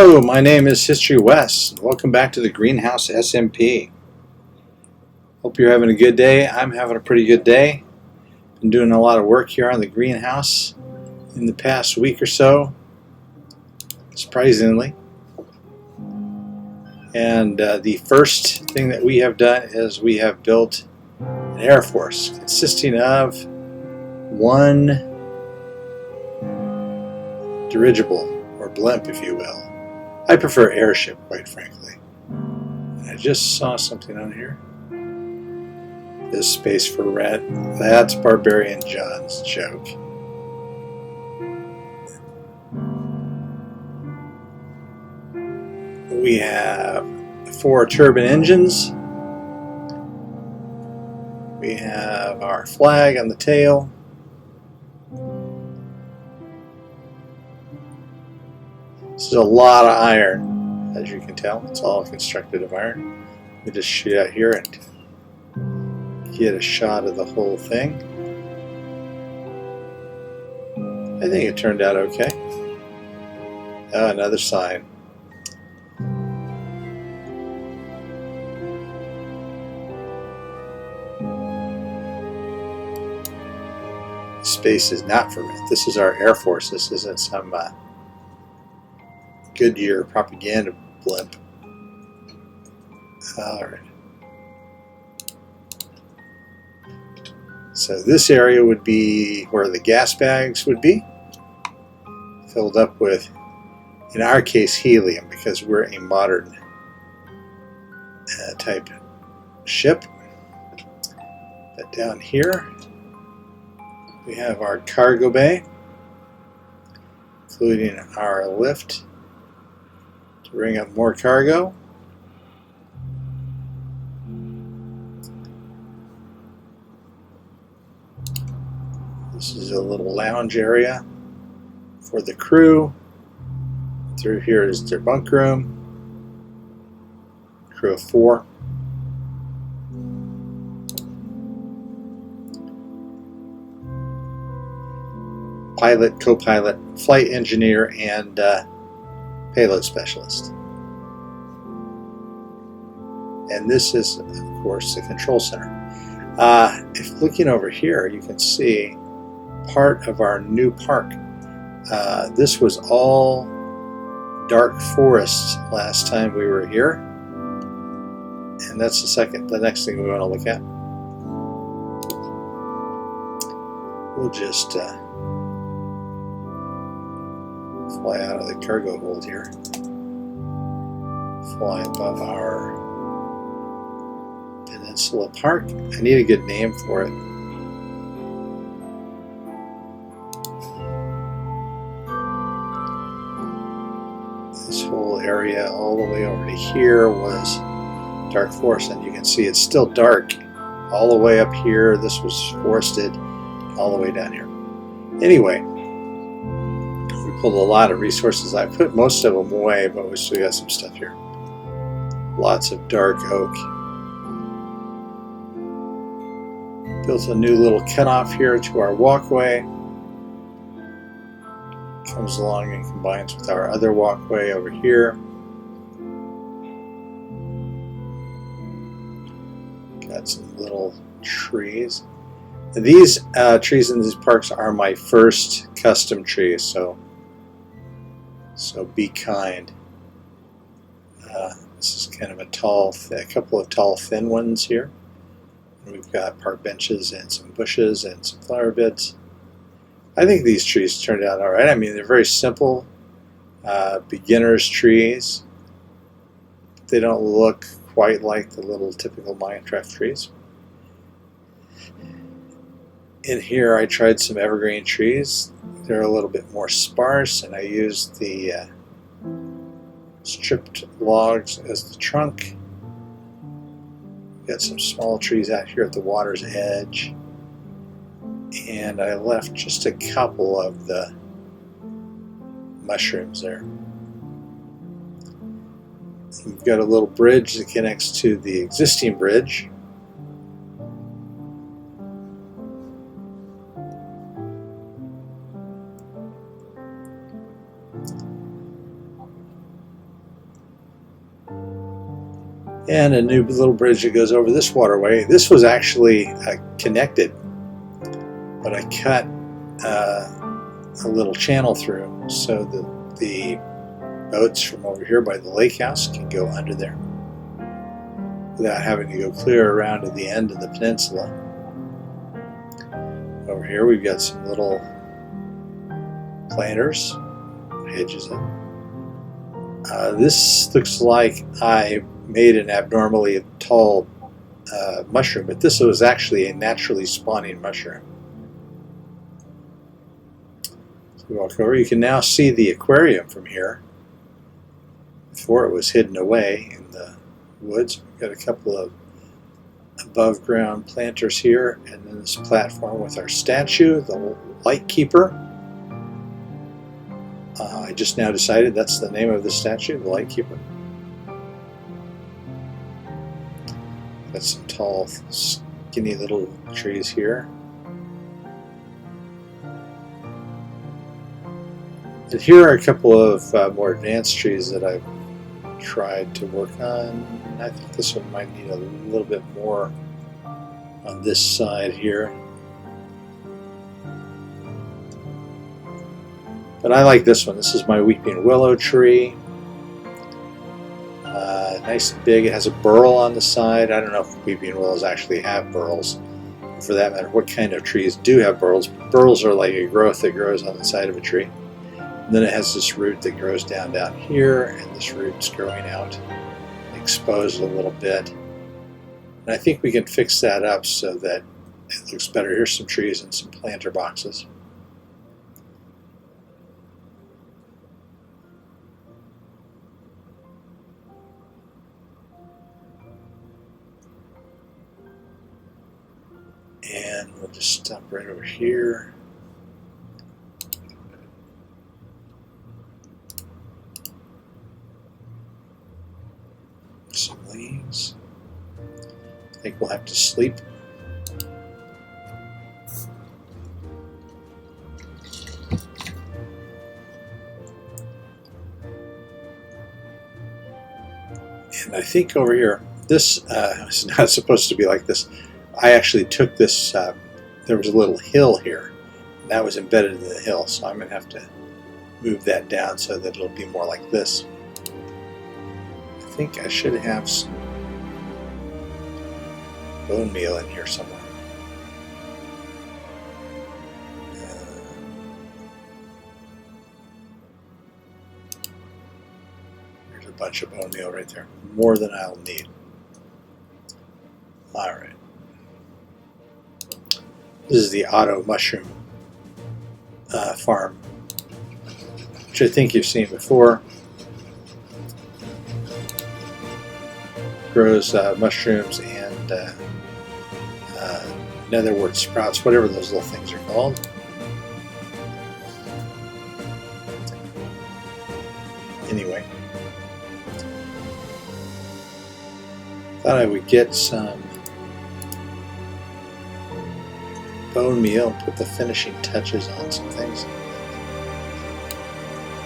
Hello, my name is HistoryWes. Welcome back to the Greenhouse SMP. Hope you're having a good day. I'm having a pretty good day. Been doing a lot of work here on the greenhouse in the past week or so, surprisingly. And the first thing that we have done is we have built an Air Force consisting of one dirigible, or blimp if you will. I prefer Airship, quite frankly. I just saw something on here. This space for rent. That's Barbarian John's joke. We have 4 turbine engines. We have our flag on the tail. This is a lot of iron, as you can tell. It's all constructed of iron. We just shoot out here and get a shot of the whole thing. I think it turned out okay. Oh, another sign. Space is not for rent. This is our Air Force. This isn't some Goodyear propaganda blimp. Alright. So this area would be where the gas bags would be, filled up with, in our case, helium, because we're a modern type ship. But down here we have our cargo bay, including our lift to bring up more cargo. This is a little lounge area for the crew. Through here is their bunk room. Crew of 4. Pilot, co-pilot, flight engineer, and payload specialist. And this is, of course, the control center. If looking over here, you can see part of our new park. This was all dark forest last time we were here, and that's the next thing we want to look at. We'll just fly out of the cargo hold here, fly above our Peninsula Park. I need a good name for it. This whole area all the way over to here was dark forest, and you can see it's still dark all the way up here. This was forested all the way down here. Anyway, we pulled a lot of resources. I put most of them away, but we still got some stuff here. Lots of dark oak. Built a new little cutoff here to our walkway. Comes along and combines with our other walkway over here. Got some little trees. And these trees in these parks are my first custom trees, so be kind. This is kind of a couple of tall, thin ones here. And we've got park benches and some bushes and some flower beds. I think these trees turned out all right. I mean, they're very simple, beginner's trees. They don't look quite like the little typical Minecraft trees. In here, I tried some evergreen trees. They're a little bit more sparse, and I used the stripped logs as the trunk. Got some small trees out here at the water's edge. And I left just a couple of the mushrooms there. We've got a little bridge that connects to the existing bridge. And a new little bridge that goes over this waterway. This was actually connected, but I cut a little channel through so that the boats from over here by the lake house can go under there without having to go clear around to the end of the peninsula. Over here we've got some little planters, hedges in. This looks like I made an abnormally tall mushroom, but this was actually a naturally spawning mushroom. So we walk over, you can now see the aquarium from here. Before it was hidden away in the woods. We've got a couple of above ground planters here, and then this platform with our statue, the light keeper. I just now decided that's the name of the statue, the light keeper. Got some tall, skinny little trees here. And here are a couple of more advanced trees that I've tried to work on. I think this one might need a little bit more on this side here. But I like this one. This is my weeping willow tree. Nice and big. It has a burl on the side. I don't know if weeping willows actually have burls. For that matter, what kind of trees do have burls? Burls are like a growth that grows on the side of a tree. And then it has this root that grows down here, and this root's growing out, exposed a little bit. And I think we can fix that up so that it looks better. Here's some trees and some planter boxes. And we'll just stop right over here. Some leaves. I think we'll have to sleep. And I think over here, this is not supposed to be like this. I actually took this, there was a little hill here, and that was embedded in the hill, so I'm going to have to move that down so that it'll be more like this. I think I should have some bone meal in here somewhere. There's a bunch of bone meal right there, more than I'll need. All right. This is the auto mushroom farm, which I think you've seen before. Grows mushrooms and netherwort sprouts, whatever those little things are called. Anyway, thought I would get some bone meal, put the finishing touches on some things.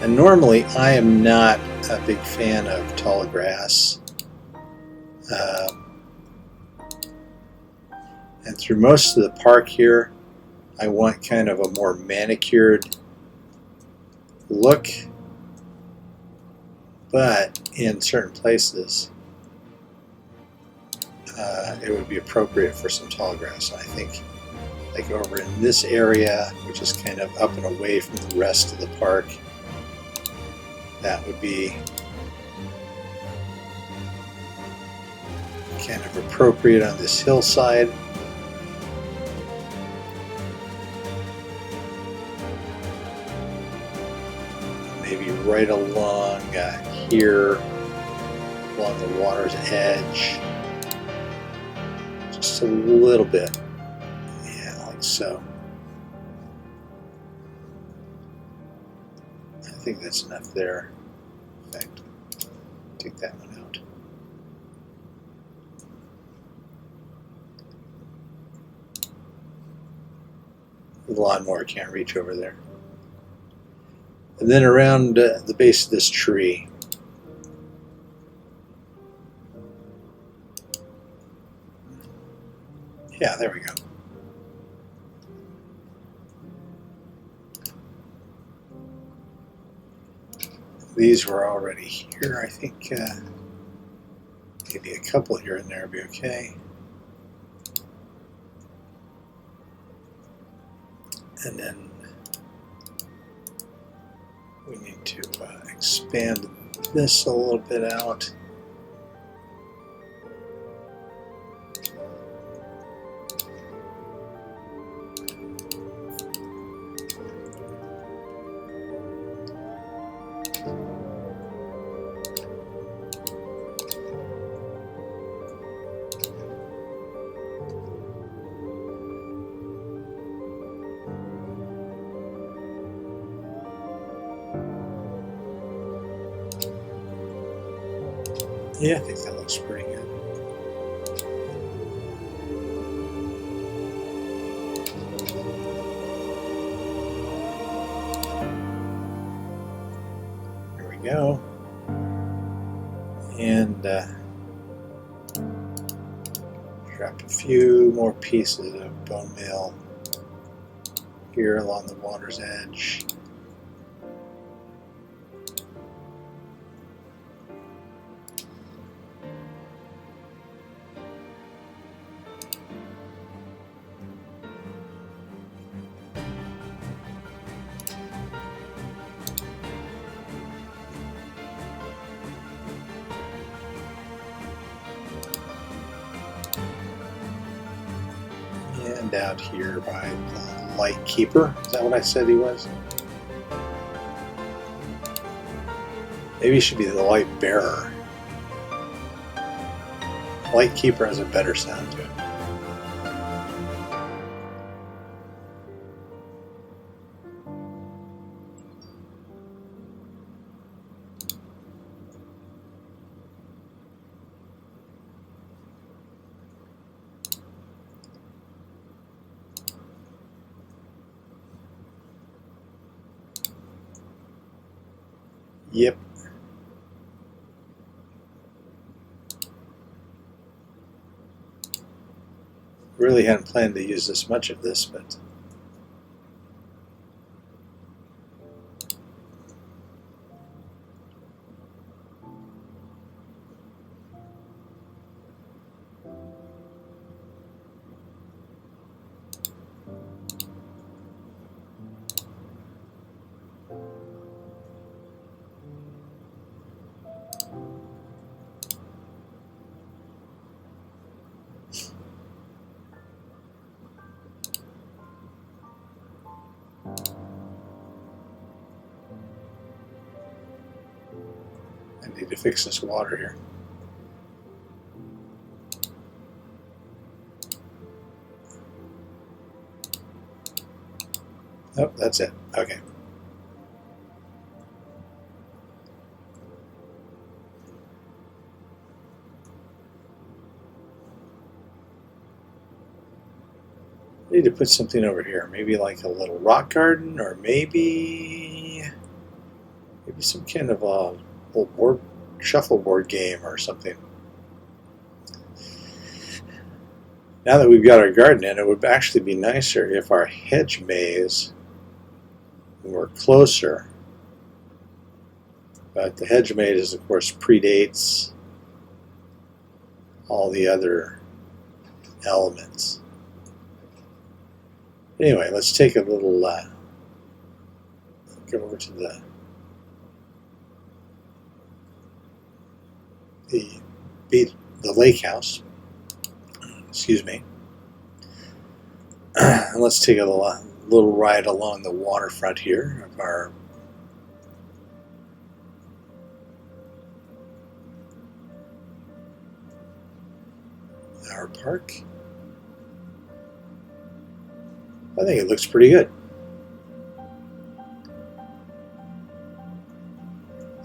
And normally I am not a big fan of tall grass. And through most of the park here, I want kind of a more manicured look. But in certain places, it would be appropriate for some tall grass. I think like over in this area, which is kind of up and away from the rest of the park, that would be kind of appropriate on this hillside. Maybe right along here, along the water's edge, just a little bit. So I think that's enough there. In fact, take that one out. The lawnmower can't reach over there. And then around the base of this tree, Yeah, there we go. These were already here, I think. Maybe a couple here and there would be okay. And then we need to expand this a little bit out. Yeah, I think that looks pretty good. Here we go. And drop a few more pieces of bone meal here along the water's edge. And out here by the light keeper. Is that what I said he was? Maybe he should be the light bearer. Light keeper has a better sound to it. Yep. Really hadn't planned to use this much of this, but I need to fix this water here. Oh, that's it. Okay. I need to put something over here. Maybe like a little rock garden, or maybe some kind of a little board, shuffleboard game or something. Now that we've got our garden in, it would actually be nicer if our hedge maze were closer. But the hedge maze, of course, predates all the other elements. Anyway, let's take a little, go over to the lake house. Excuse me. And let's take a little ride along the waterfront here of our park. I think it looks pretty good.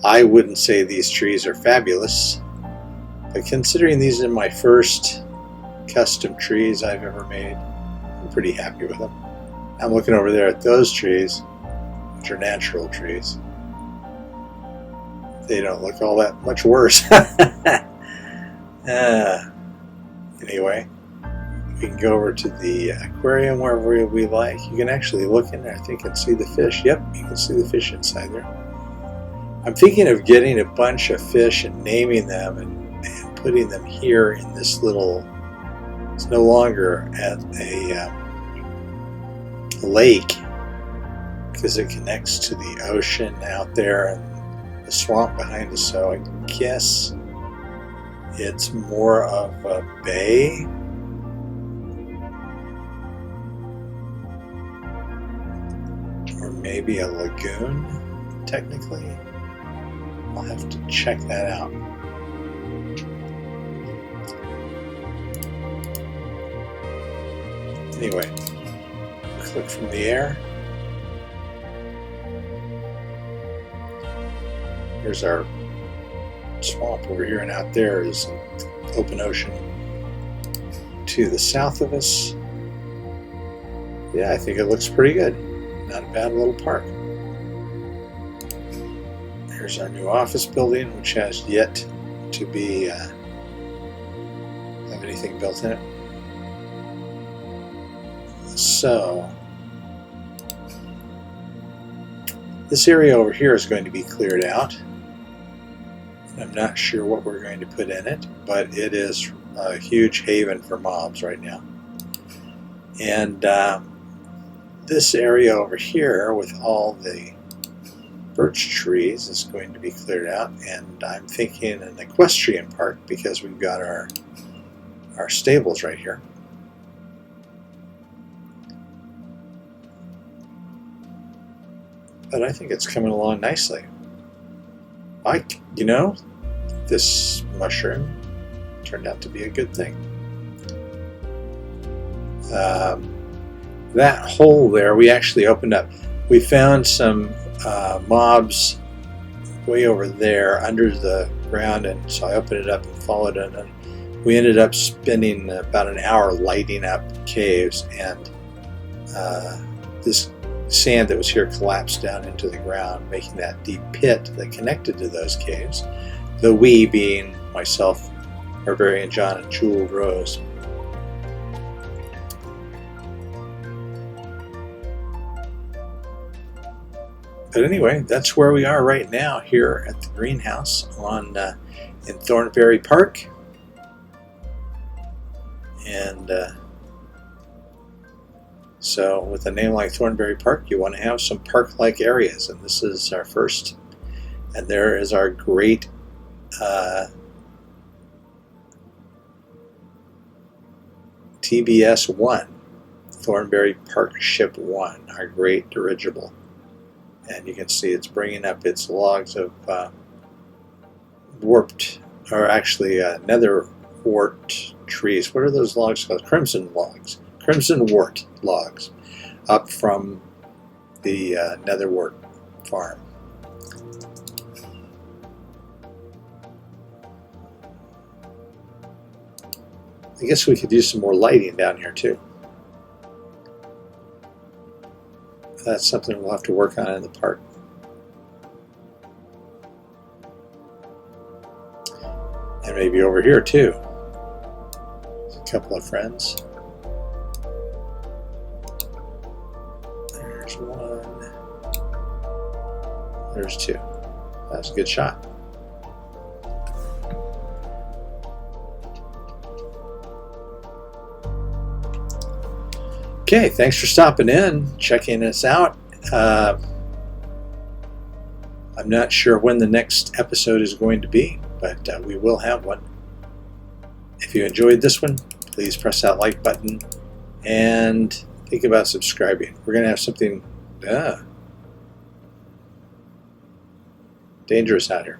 I wouldn't say these trees are fabulous, but considering these are my first custom trees I've ever made, I'm pretty happy with them. I'm looking over there at those trees, which are natural trees. They don't look all that much worse. Anyway, We can go over to the aquarium wherever we like. You can actually look in there, I think, and see the fish. Yep, you can see the fish inside there. I'm thinking of getting a bunch of fish and naming them and putting them here in this little, it's no longer at a lake because it connects to the ocean out there and the swamp behind us. So I guess it's more of a bay. Or maybe a lagoon, technically. I'll have to check that out. Anyway, click from the air. Here's our swamp over here, and out there is open ocean to the south of us. Yeah, I think it looks pretty good. Not a bad little park. Here's our new office building, which has yet to be have anything built in it. So this area over here is going to be cleared out. I'm not sure what we're going to put in it, but it is a huge haven for mobs right now. And this area over here with all the birch trees is going to be cleared out, and I'm thinking an equestrian park because we've got our stables right here. But I think it's coming along nicely. You know, this mushroom turned out to be a good thing. That hole there, we actually opened up. We found some mobs way over there under the ground, and so I opened it up and followed it, and we ended up spending about an hour lighting up caves, and this sand that was here collapsed down into the ground, making that deep pit that connected to those caves. The we being myself, Barbarian John, and Jeweled Rose. But anyway, that's where we are right now here at the greenhouse in Thornberry Park. And so with a name like Thornberry Park, you want to have some park-like areas, and this is our first. And there is our great TBS-1, Thornberry Park Ship 1, our great dirigible. And you can see it's bringing up its logs of warped, or actually nether wart trees. What are those logs called? Crimson logs. Crimson wart logs up from the nether wart farm. I guess we could use some more lighting down here too. That's something we'll have to work on in the park. And maybe over here too. There's a couple of friends. There's one. There's two. That's a good shot. Okay, thanks for stopping in, checking us out. I'm not sure when the next episode is going to be, but we will have one. If you enjoyed this one, please press that like button and think about subscribing. We're going to have something dangerous out here.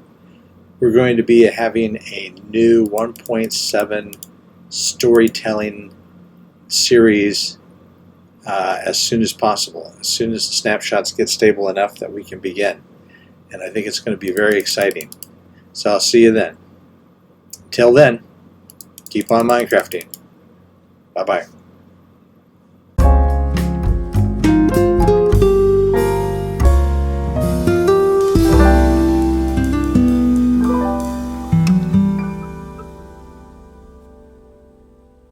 We're going to be having a new 1.7 storytelling series as soon as possible, as soon as the snapshots get stable enough that we can begin. And I think it's going to be very exciting. So I'll see you then. Until then, keep on Minecrafting. Bye-bye.